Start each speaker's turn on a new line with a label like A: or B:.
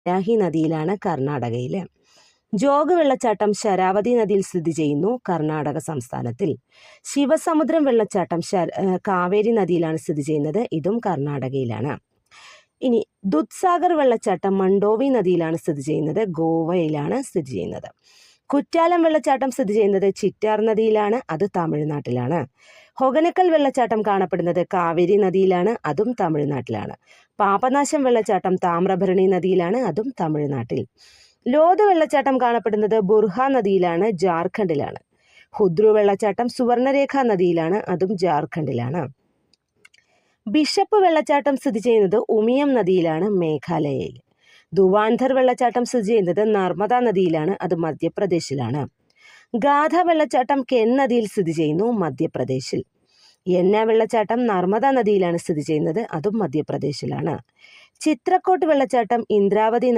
A: വാരാഹി നദിയിലാണ്, കർണാടകയിൽ. ജോഗ് വെള്ളച്ചാട്ടം ശരാവതി നദിയിൽ സ്ഥിതി ചെയ്യുന്നു, കർണാടക സംസ്ഥാനത്തിൽ. ശിവസമുദ്രം വെള്ളച്ചാട്ടം കാവേരി നദിയിലാണ് സ്ഥിതി ചെയ്യുന്നത്, ഇതും കർണാടകയിലാണ്. ഇനി ദുധ്സാഗർ വെള്ളച്ചാട്ടം മണ്ഡോവി നദിയിലാണ് സ്ഥിതി ചെയ്യുന്നത്, ഗോവയിലാണ് സ്ഥിതി ചെയ്യുന്നത്. കുറ്റാലം വെള്ളച്ചാട്ടം സ്ഥിതി ചെയ്യുന്നത് ചിറ്റാർ നദിയിലാണ്, അത് തമിഴ്നാട്ടിലാണ്. ഹൊഗനക്കൽ വെള്ളച്ചാട്ടം കാണപ്പെടുന്നത് കാവേരി നദിയിലാണ്, അതും തമിഴ്നാട്ടിലാണ്. പാപനാശം വെള്ളച്ചാട്ടം താമ്രഭരണി നദിയിലാണ്, അതും തമിഴ്നാട്ടിൽ. ലോധ് വെള്ളച്ചാട്ടം കാണപ്പെടുന്നത് ബുർഹ നദിയിലാണ്, ജാർഖണ്ഡിലാണ്. ഹുദ്രു വെള്ളച്ചാട്ടം സുവർണരേഖ നദിയിലാണ്, അതും ജാർഖണ്ഡിലാണ്. ബിഷപ്പ് വെള്ളച്ചാട്ടം സ്ഥിതി ചെയ്യുന്നത് ഉമിയം നദിയിലാണ്, മേഘാലയയിൽ. ദുവാന്ധർ വെള്ളച്ചാട്ടം സ്ഥിതി ചെയ്യുന്നത് നർമ്മദ നദിയിലാണ്, അത് മധ്യപ്രദേശിലാണ്. ഗാധ വെള്ളച്ചാട്ടം കെൻ നദിയിൽ സ്ഥിതി ചെയ്യുന്നു, മധ്യപ്രദേശിൽ. യന്ന വെള്ളച്ചാട്ടം നർമ്മദ നദിയിലാണ് സ്ഥിതി ചെയ്യുന്നത്, അതും മധ്യപ്രദേശിലാണ്. ചിത്രക്കോട്ട് വെള്ളച്ചാട്ടം ഇന്ദ്രാവതി